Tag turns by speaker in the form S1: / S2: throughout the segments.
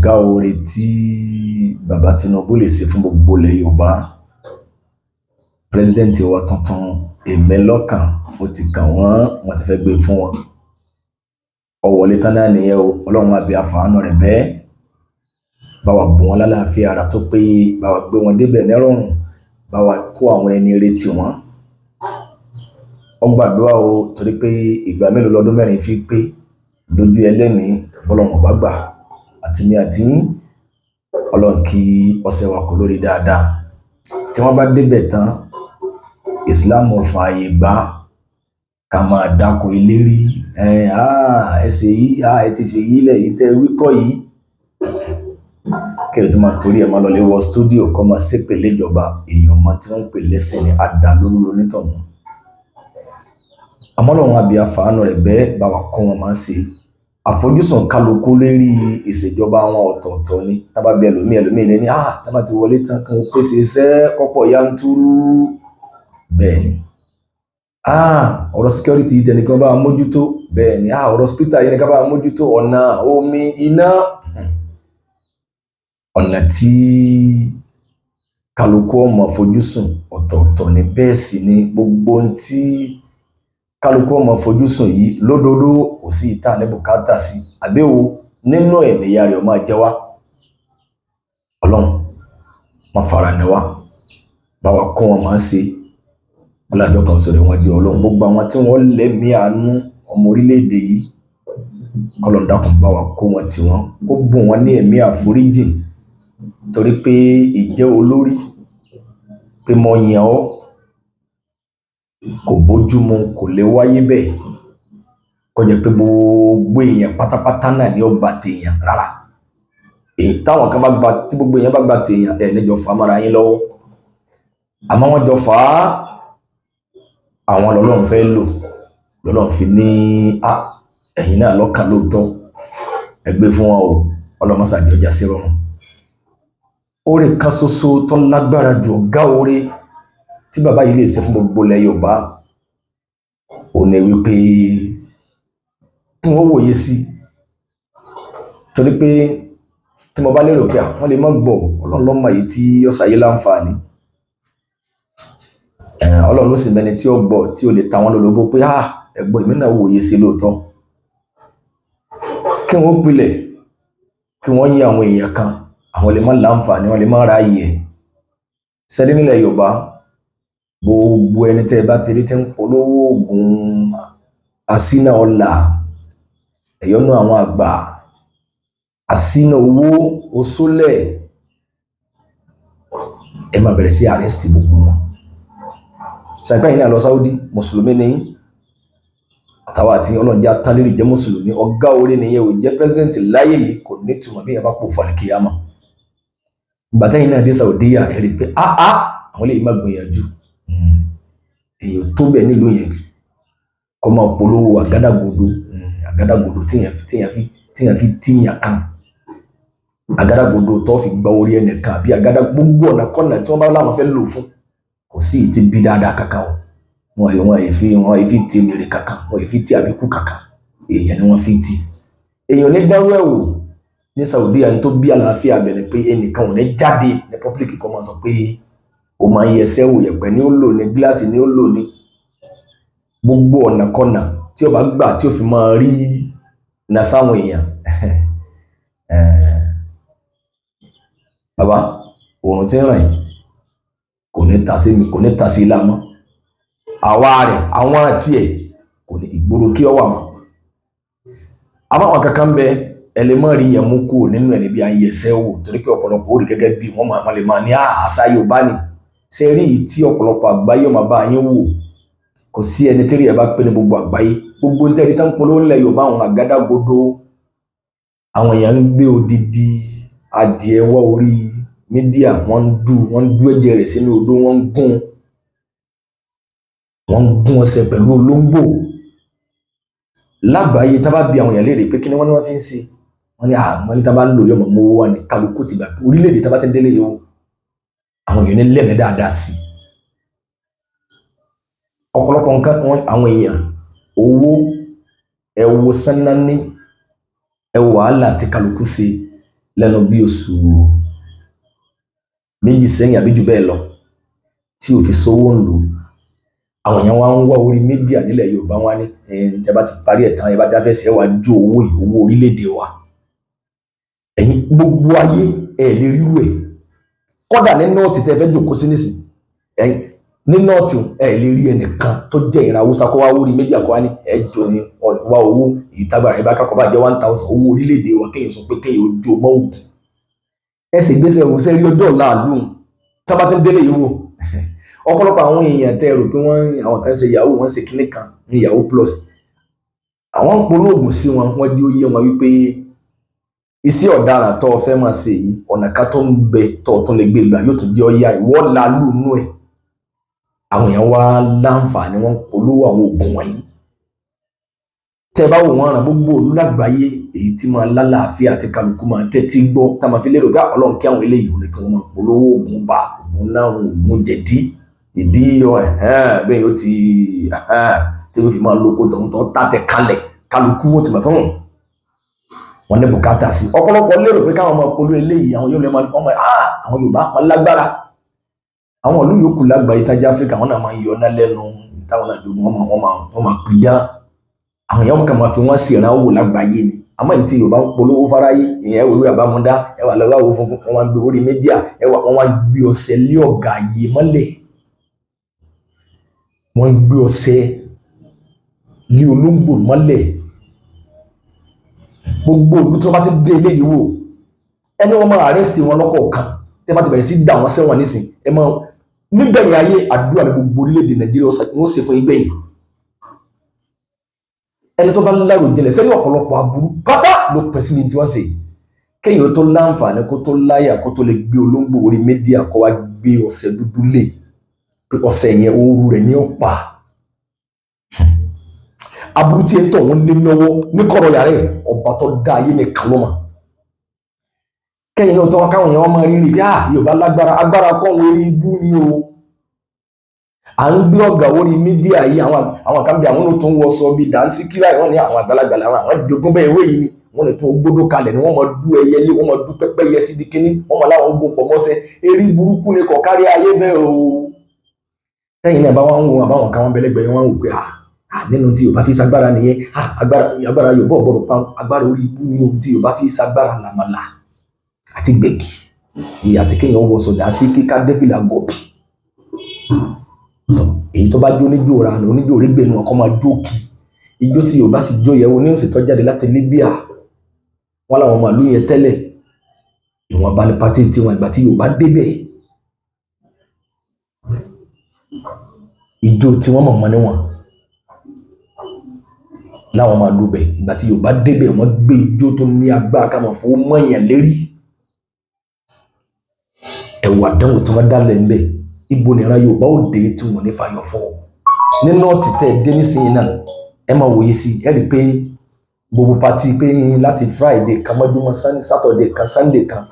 S1: ọ̀gá oore tí bàbá Tinubu lè ṣe fún gbogbo ilẹ̀ Yorùbá. President wa tuntun èmi lọ́kàn ó ti kàn wọ́n ti fẹ́ gbé fún wọn. Ọ̀wọ́lé tán náà nìyẹn o, Ọlọ́run àbí àfààní rẹ̀ bẹ́ẹ̀. Bá wa bùn wọn lálàáfíà ara tó péye, bá wa gbé wọn débẹ̀ nírọ̀rùn, bá wa kó àwọn ẹni retí wọn. Ó gbàdúrà o torí pé ìgbà mélòó lọ́dún mẹ́rin fi pé lójú ẹlẹ́ni bọ́lọ́run ọba gbà àti mi àti Ọlọ́run kí ọ̀sẹ̀ wa kò lórí dáadáa. Tí wọ́n bá débẹ̀ tán, Islam fààyè gbà ká máa dáko ìlérí. Ẹsẹ̀ yìí, ẹ ti fi yí lẹ̀ yìí tẹ́ wíkọ́ yìí. Kí ẹ tó máa torí ẹ máa lọ lé wọ stúdíò kọ́ máa ṣépè léjọba èèyàn máa tí wọ́n ń pè lẹ́sìn ní àdá lórí onítọ̀hún. Àmọ́ Ọlọ́run àbí àfààní rẹ̀ bẹ́ẹ̀ bá wa kọ́ wọn máa ṣe. Àfojúsùn kálukú lérí ìṣèjọba àwọn ọ̀tọ̀ọ̀tọ̀ ni. Tábà bí ẹlòmíì lẹ́ni tábà ti wọlé tán kan pèsè iṣẹ́ kọ́pọ̀ yanturu. Bẹ́ẹ̀ ni. Ọ̀rọ̀ security yìí tẹnìkan bá mójútó. Bẹ́ẹ̀ ni. Ọ̀rọ̀ hospital yìí nìkan bá mójútó. Ọ̀nà, omi, iná. Ọ̀nà tí kálukú ọmọ àfojúsùn ọ̀tọ̀ọ̀tọ̀ ni. Bẹ́ẹ̀ sì ni gbogbo ohun tí kálukú ọmọ àfojúsùn yìí lódodo kò sí ìta ní bùkátà sí. Àbẹ́wò nínú ẹ̀mí ìyá rẹ̀ máa jẹ́ wá. Ọlọ́run má fara ní wá. Bá wa kọ́ wọn máa ṣe. Ọlọ́jọ́ kan sọ̀rọ̀ wọn di Ọlọ́run. Gbogbo àwọn tí wọ́n lẹ́mí àánú ọmọ orílẹ̀-èdè yìí, k'Ọlọ́run dákun bá wa kó wọn tì wọ́n. Kó bùn wọn ní ẹ̀mí àforíjì. Torí pé ìjẹ́ olórí pé mo yàn ọ́ kò bójúmu, kò lè wáyé bẹ́ẹ̀. Kó jẹ́ pé gbogbo èèyàn pátápátá náà ni ó gba tèèyàn rárá. Táwọn kan bá gba, tí gbogbo èèyàn bá gba tèèyàn, níjọ fà mọ́ra yín lọ́wọ́. Àmọ́ wọ́n jọ fà á, àwọn lọ́lọ́run fẹ́ lò. Lọ́lọ́run fi ní ẹ̀yin náà lọ́kàn lóòótọ́. Ẹ gbé fún wọn o. Ọlọ́run ṣàdí ọjà sí rọrùn. Oore kan ṣoṣo tó lágbára jù ọ̀gá oore tí bàbá yìí lè ṣe fún gbogbo ilẹ̀ Yorùbá ò ní wípé kí wọ́n wòye sí. Torí pé tí mo bá lérò pé wọ́n lè má gbọ́, Ọlọ́run ló mọ èyí tí ó ṣàyé láǹfààní. Ọlọ́run ló sì mẹ́ni tí ó gbọ́ tí ó lè ta wọ́n lólobó pé ẹgbọ́n èmi náà wòye sí lóòótọ́. Kí wọ́n pilẹ̀, kí wọ́n yí àwọn èèyàn kan, àwọn lè má láǹfààní, wọ́n lè má ráyè. Sẹ́dí nílẹ̀ Yorùbá, gbogbo ẹni tẹ́ bá ti rí tí ń polówó oògùn àsínà ọlà, ẹ̀yọ́nú àwọn àgbà, àsínà owó, oṣólẹ̀, ẹ máa bẹ̀rẹ̀ sí arrest gbogbo wọn. Ṣàgbá yìí náà lọ Saudi, Mùsùlùmí ni àtàwọn àti Ọlọ́run jẹ́ atánlérí jẹ́ Mùsùlùmí. Ọ̀gá oore nìyẹn ò jẹ́ president láyé yìí, kò ní túmọ̀ bí yẹn bá pò fọlì kíyámà. Ìgbà tẹ́yìn náà dé Saudi yà ẹ rí pé àwọn lè má gbìyànjú. Èèyàn tó bẹ̀ nílùú yẹn kọ́ máa polówó àgádágodo tíyàn fi tíyàn kan. Àgádágodo tó fi gba orí ẹnìkan àbí gbogbo ọ̀nà kọ́nà tí wọ́n bá láwọn fẹ́ lò fún. Kò sí ìtì bí dáadáa kankan o. Wọ́n fi ti mèrè kankan, wọ́n fi ti àbíkú kankan. Èèyàn ni wọ́n fi ti. Èèyàn ní dárú ẹ̀wò ní Saudi àyín tó bí àlàáfíà bẹ̀rẹ̀ pé ẹnìkan ò ní jáde ní public kọ́ máa sọ pé ó máa ń yẹsẹ́ wò, yẹ̀pẹ̀ ni ó lò ní, gíláàsì ni ó lò ní. Gbogbo ọ̀nà kọ́nà tí ó bá gbà tí ó fi máa rí na sáwọn èèyàn. Bàbá, òòrùn tí ń ràn yìí kò ní ta sí ilá mọ́. Àwa rẹ̀, àwọn àti ẹ̀ kò ní ìgboro kí ọ wà mọ́. Àmọ́ àwọn kankan bẹ ẹlẹ́mọ̀ rí yẹn mú kúrò nínú ẹni bí a ń yẹsẹ́ wò torí pé ọ̀pọ̀lọpọ̀ ó rí gẹ́gẹ́ bí wọ́n lè máa ní àṣà Yorùbá ni. Ṣé rí yìí tí ọ̀pọ̀lọpọ̀ àgbáyé máa bá yín wò? Kò sí ẹni tí rí ẹ bá pé ní gbogbo àgbáyé. Gbogbo ń tẹ́rí tán polówó ńlẹ̀ Yorùbá àwọn àgádágodo. Àwọn èèyàn ń gbé odidi adìẹ wọ́ orí mídíà, wọ́n ń dú ẹ̀jẹ̀ rẹ̀ sínú odó, wọ́n ń gún ọṣẹ pẹ̀lú olóńgbò. Lágbàáyé tá bá bí àwọn èèyàn léèrè pé kí ni wọ́n fi ń ṣe? Wọ́n ní àwọn ní tá bá ń lò yọmọ mọ́ wá ní kálukú ti gbà pé orílẹ̀-èdè tá bá ti ń délé yìí o. Àwọn èèyàn ní lẹ́mẹ̀ẹ́ dáadáa sí. Ọ̀pọ̀lọpọ̀ nǹkan àwọn èèyàn owó, ẹ wo sánání, ẹ wo wàhálà tí kálukú ṣe lẹ́nu bí oṣù méjì sẹ́yìn àbí jù bẹ́ẹ̀ lọ tí ò fi sówó ń lò. Àwọn èèyàn wá ń wá orí mídíà nílẹ̀ Yorùbá wá ní tẹ́ bá ti parí ẹ̀ tán ẹ bá ti fẹ́ ṣe ẹ wá jó owó orílẹ̀-èdè wa. Ẹ̀yin gbogbo ayé ẹ̀ lè rírú ẹ̀. Kódà ní nọ́ọ̀tì tẹ́ fẹ́ jòkó sí nísìn ẹ̀yin ní nọ́ọ̀tì ẹ̀ lè rí ẹnìkan tó jẹ́ ìran Haúsá kó wá orí mídíà kó wá ní ẹjọ́ ní wá owó ìtagbára ẹ bá kákọ́ bá jẹ́ 1000 owó orílẹ̀-èdè wa kéèyàn sọ pé kéèyàn ó jó mọ́ òògùn. Ẹ sì gbéṣẹ́ òun sẹ́rí ọjọ́ ọ̀la àlùm tá bá tún délé yìí wò. Ọ̀pọ̀lọpọ̀ àwọn èèyàn tẹ́ rò pé àwọn kan ṣe yahoo wọ́n ṣe kíní kan ní yahoo plus. Àwọn ń polóògùn sí wọn, wọ́n di ó yé wọn wípé iṣẹ́ ọ̀daràn tó fẹ́ máa ṣe yìí ọ̀nà ká tó ń bẹ tó tún lè gbé gbà yóò tún jẹ́ ọ̀yà ìwọ́ lálù nú ẹ̀. Àwọn èèyàn wá láǹfààní wọn polówó àwọn oògùn wọ̀nyí. Tẹ́ bá wò wọ́n ràn gbogbo òlú lágbàáyé èyí tí máa lálàáfíà àti kálukú máa tẹ́tí gbọ́ tá máa fi lérò pé Ọlọ́run kí àwọn eléyìí wọlé kí wọ́n máa polówó oògùn bá oògùn náà oògùn jẹ̀dí ìdí bẹ́ẹ̀ yóò tí ó fi máa lóko tó tàtẹ̀ kalẹ̀ kálukú wọn ti mọ̀ fún wọn ní bùkátà sí. Ọ̀pọ̀lọpọ̀ lérò pé káwọn máa polówó eléyìí àwọn yóò lè máa àwọn Yorùbá máa lágbára. Àwọn ìlú yòókù lágbàáyé tájá Áfíríkà wọn náà máa ń yọ ọ́nà lẹ́nu táwọn náà dogun wọn máa pín dán. Àwọn èèyàn kan máa fi wọ́n sí ìran wò lágbàáyé ni. Àmọ́ èyí tí Yorùbá ń polówó fáráyé ìyẹn ìwé àbámúdá ẹ wà lọ́wọ́ àwọn funfun wọn máa ń gbé orí mídíà wọ́n wá gbé ọṣẹ lé ọ̀gá ayé mọ́lẹ̀. Wọ́n gbé ọṣẹ lé olóńgbò mọ́lẹ̀. Gbogbo ìlú tí wọ́n bá ti dé eléyìí wò ẹni wọ́n máa arrest wọn lọ́kọ̀ọ̀kan tẹ́ bá ti bẹ̀rẹ̀ sí dà wọ́n sẹ́wọ̀n nísìn ẹ máa nígbẹ̀yìn ayé àdúrà ní gbogbo orílẹ̀-èdè Nàìjíríà wọ́n ṣe fún ìgbẹ̀yìn. Ẹni tó bá lárò jinlẹ̀ sẹ́yìn ọ̀pọ̀lọpọ̀ aburú pátá ló pẹ̀ sí mi tí wọ́n ṣe. Kéèyàn tó láǹfààní kó tó láyà kó tó lè gbé olóńgbò orí mídíà kó wá gbé ọṣẹ dúdú lé pé ọṣẹ yẹn ooru rẹ̀ ní ọ̀pá. Aburú tí ẹ ń tọ̀ wọ́n ní lọ́wọ́ ní kọ̀rọ̀ yàrá ẹ̀ ọba tó dá ayé ní kálọ́mà. Kẹ́yìn náà tó wá káwọn èèyàn wọn máa rí rí bí Yorùbá lágbára agbára kọ́ wọn orí ibú ni o. À ń gbé ọ̀gá orí mídíà yìí àwọn kan bí àwọn náà tó ń wọṣọ bíi dáńsí kíra wọn ní àwọn àgbàlagbà àwọn ìjogún bẹ́ẹ̀ ewé yìí ni wọ́n lè tún gbódó kalẹ̀ ni wọ́n máa dú ẹyẹ lé wọ́n máa dú pẹ́pẹ́ yẹ síbi kíní wọ́n máa láwọn ogun pọ̀ mọ́sẹ́ eré burúkú ni kò kárí ayé bẹ́ẹ̀ o. Tẹ́yìn náà bá wọn ń wo àbáwọn kan wọn bẹ́lẹ́gbẹ̀ẹ́ wọn wò pé nínú tí Yorùbá fi sagbára nìyẹn agbára Yorùbá ọ̀gbọ́dọ̀ pa agbára orí ibú ni ohun tí Yorùbá fi sagbára làmàlà àti gbẹ̀gì àti kéèyàn wọ sọ̀dá sí kíká dẹ́fìlà gọ̀bì. Èyí tó bá jó níjó ra oníjó rí gbẹ̀nu ọkọ̀ máa jó kí ijó tí Yorùbá sì jó yẹ̀wò ní òsì tó jáde láti Libya wọn làwọn màlúù yẹn tẹ́lẹ̀ ìwọ̀n bá ní pátí tiwọn ìgbà tí Yorùbá débẹ̀ ijó tí wọ́n mọ̀ níwọ̀n láwọn máa lò bẹ̀ ìgbà tí Yorùbá débẹ̀ wọ́n gbé ijó tó ní agbára ká máa fowó mọ̀yàn lérí. Ẹ̀wà dánwò tí wọ́n dálẹ̀ ń bẹ̀ ibo nìran Yorùbá ò dé tí wọ́n ní fàyọ̀ fọ́ ní nọ́ọ̀tì tẹ́ dé nísìnyí náà ẹ máa wòye sí ẹ rí i pé gbogbo pati pé láti Friday kan mọ́júmọ́ Saturday kan Sunday kan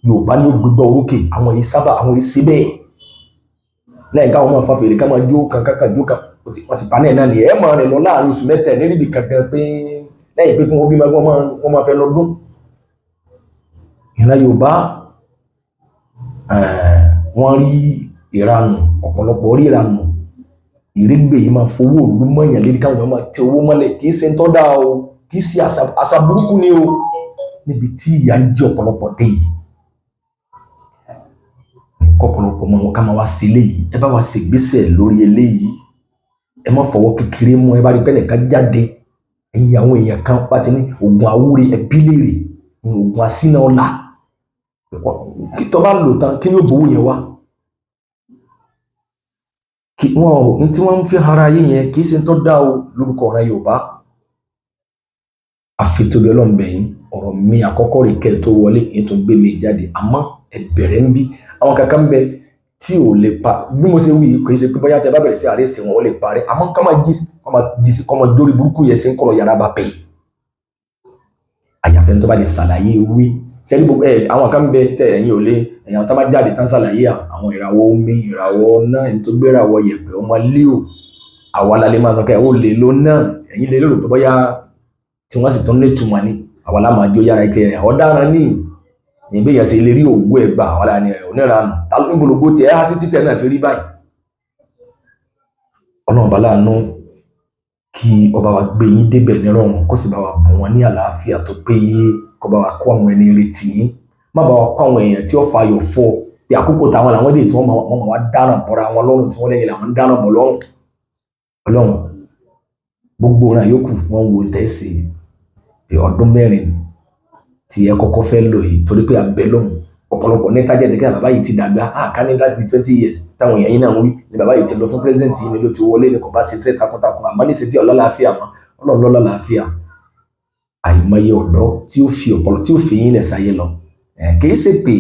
S1: Yorùbá ní gbígbọ́ orókè àwọn èyí sí bẹ́ẹ̀ lẹ́yìn káwọn máa fa fèrè ká máa jó kankan jó kan wọ́n ti pa náà ní ẹ̀ máa rìn lọ láàrin oṣù mẹ́ta ní níbi kankan pé lẹ́yìn pé kí wọ́n bí wọ́n máa fẹ́ lọ́dún. Ìran Yorùbá wọ́n rí ìranù ọ̀pọ̀lọpọ̀ rí ìranù ìrégbè yìí máa fowó òlu mọ̀yàn lérí káwọn èèyàn máa tẹ owó mọ́lẹ̀ kì í ṣe ń tọ́ da o kì í ṣe àṣà burúkú ni o níbi tí ìyà ń jẹ ọ̀pọ̀lọpọ̀ dé yìí. Ọ̀pọ̀lọpọ̀ mọ wọn ká máa wá sí eléyìí ẹ bá wá sí ìgbésẹ̀ lórí eléyìí ẹ má fọwọ́ kékeré mú ẹ bá rí pẹ́ẹ́nì kan jáde ẹ̀yin àwọn èèyàn kan bá ti ní oògùn àwúre ẹbí léèrè oògùn àsínà ọ̀la kí tó bá lò tán kí ni ó bòwò yẹn wá kí wọn tí wọ́n ń fi ara ayé yẹn kì í ṣe tó dá o lórúkọ ọ̀ràn Yorùbá. Àfitóbi Ọlọ́run bẹ̀yìn ọ̀rọ̀ mi àkọ́kọ́ rẹ̀ kẹ́ tó wọlé ètò gbé mi jáde àmọ́ ẹ bẹ̀rẹ̀ ń bí àwọn kankan bẹ tí ò lè pa bí mo ṣe wí kò ṣe pé bóyá tẹ bá bẹ̀rẹ̀ sí àrẹ́sì wọn ó lè parẹ́ àmọ́ ká máa jí sí kọ́ máa dórí burúkú yẹn sí ń kọ̀rọ̀ yàrá bá bẹ̀. Àyàfẹ́ tó bá lè ṣàlàyé wí sẹ́ni gbogbo àwọn kan bẹ tẹ ẹ̀yin ò lè ẹ̀yàn tó máa jáde tán ṣàlàyé àwọn ìràwọ̀ omi ìràwọ̀ náà ẹni tó gbé ìràwọ̀ yẹ̀pẹ̀ ọmọ Leo àwa la lè máa sọ pé ó lè lo náà ẹ̀yin lè lérò pé bóyá tí wọ́n sì tún ní ìtumọ̀ ni àwa la máa jó yára ike ọ̀daràn ní ìgbé yẹn sì lè rí ògùn ẹgbà wàhálà ni oníranù ta ló ń bológbó tiẹ̀ á sí títẹ̀ náà fi rí báyìí. Ọlọ́run bá láàánú kí ọba wa gbé yín débẹ̀ nírọ̀rùn kó sì bá wa bùn wọn ní àlàáfíà tó péye, kó bá wa kó àwọn ẹni retí yín, má bá wa kó àwọn èèyàn tí ó fa ayọ̀ fọ́ bí àkókò táwọn làwọn dé tí wọ́n máa wá dáràn bọ́ra wọn lọ́rùn tí wọ́n lẹ́yìn làwọn ń dáràn bọ̀ lọ́rùn. Ọlọ́run gbogbo ọ̀ràn yòókù wọ́n wo tẹ̀sí ọdún 4 tí ẹ kọ́kọ́ fẹ́ lò yìí torí pé abẹ́ lọ́hùn ọ̀pọ̀lọpọ̀ ní tájẹ́ tẹ́kẹ́ bàbá yìí ti dàgbà ká ní láti bí 20 years táwọn èèyàn yìí náà ń wí ni bàbá yìí ti lọ fún president yìí ni ló ti wọlé ní kò bá ṣiṣẹ́ takuntakun àmọ́ ní ṣètì ọlọ́láàfíà mọ́ Ọlọ́run lọ́láàfíà. Àìmọye ọ̀dọ́ tí ó fi ọ̀pọ̀lọ tí ó fi yín lẹ̀ sáyé lọ kì í ṣe pé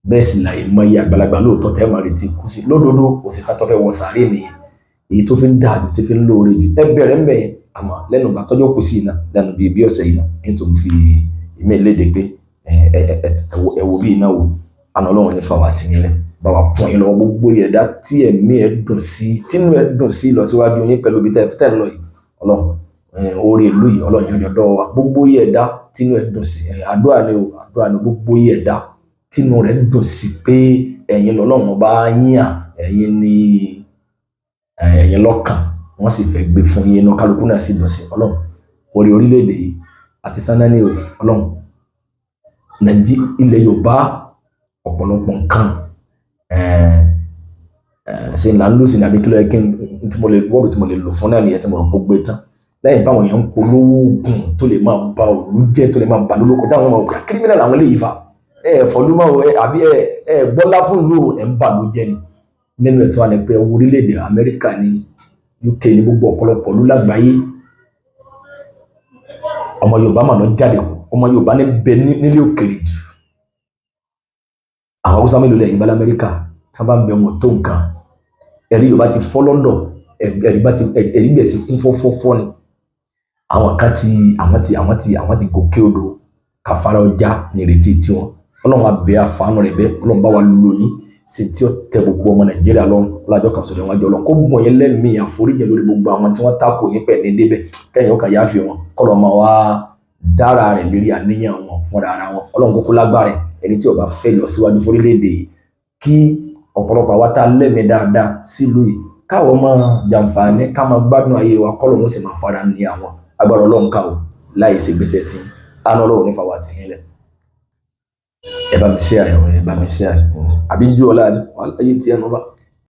S1: bẹ́ẹ̀ sì là ìmọye àgbàlagbà lóòótọ́ tẹ́ máa retí kú sí lódodo kò sì ká tó fẹ́ wọ sàárè nìyẹn èyí tó fi ń dáàbò tó fi ń lóore jù ẹ bẹ̀rẹ̀ ń bẹ̀yẹn àmọ́ lẹ́nu ìgbà tọ́jọ́ kù sí iná lẹ́nu bíi bí ọ̀sẹ̀ yìí náà èyí tó ń fi ìmí léde pé ẹ wo bí iná wo àná Ọlọ́run ní fáwọn àtìyẹn bá wa pọ́n yín lọ́wọ́ gbogbo ẹ̀dá tí ẹ̀mí ẹ̀ dùn sí tínú ẹ̀ dùn sí ìlọsíwájú yín pẹ̀lú ibi tẹ́ ń lọ yìí Ọlọ́run orí ìlú yìí Ọlọ́run jọjọ dọ́ wa gbogbo ẹ̀dá tínú ẹ̀ dùn sí àdúrà ni gbogbo ẹ̀dá tínú rẹ̀ dùn sí pé ẹ̀yin lọ́lọ́run bá yín ẹ̀yin ní ẹ̀yin lọ́kàn wọ́n sì fẹ́ gbé fún yín inú kálukú náà sì dùn sí Ọlọ́run orí orílẹ̀-èdè yìí àti sanani Ọlọ́run ilẹ̀ Yorùbá ọ̀pọ̀lọpọ̀ nǹkan ṣe là ń lò sí ní abíkílọ̀ ẹ̀kí tí mo lè wọ́ọ̀dù tí mo lè lò fún náà nìyẹn tí mo rò pé gbé tán lẹ́yìn báwọn èèyàn ń polówó oògùn tó lè máa ba òlú jẹ́ tó lè máa bà lólókọ táwọn ọmọ òkè kírímìnà làwọn lè yí fa fọlúmọ́ àbí gbọ́lá fún ìlú ẹ̀ ń bà ló jẹ́ ni nínú ẹ̀tọ́ wa ni pé orílẹ̀-èdè Amẹ́ríkà ní UK ní gbogbo ọ̀pọ̀lọpọ̀ ìlú lágbàáyé ọmọ Yorùbá mà lọ jáde ọmọ Yorùbá ní bẹ nílé òkèrè jù àwọn Haúsá mélòó lẹ́yìn bá l'Amẹ́ríkà tí wọ́n bá ń bẹ wọn tó nǹkan ẹ̀rí Yorùbá ti fọ́ London ẹ̀rí gbèsè kún fọ́fọ́fọ́ ni àwọn ti gòkè odò kàfàrà ọjà nírètí tiwọn Ọlọ́run abẹ́ àfààní rẹ̀ bẹ́ẹ̀ Ọlọ́run bá wa lóyún sí tí ó tẹ gbogbo ọmọ Nàìjíríà lọ lájọ kan sọ̀rọ̀ ìwájú Ọlọ́run kó bọ̀ yẹn lẹ́mìí àforíjì lórí gbogbo àwọn tí wọ́n tako yín pẹ̀ ní débẹ̀ kẹ́yìn ó kà yáfi wọn kọ́ lọ́ máa wá dára rẹ̀ lérí àníyàn wọn fúnra ara wọn Ọlọ́run kókó lágbára ẹni tí ó bá fẹ́ lọ síwájú fórílẹ̀-èdè yìí kí ọ̀pọ̀lọpọ̀ àwa tá lẹ́mìí dáadáa sílùú yìí káwọn máa jàǹfààní ká máa gbádùn ayé wa kọ́ lóun sì máa fara ní àwọn agbára Ọlọ́run ká o láì ṣègbésẹ̀ tí àná Ọlọ́run nífa wà tìyín lẹ̀ ẹ bá mi ṣe àyẹ̀wò ẹ bá mi ṣe àyẹ̀wò àbí ju ọlá ni wàhálà yìí tiẹ̀ nù bá.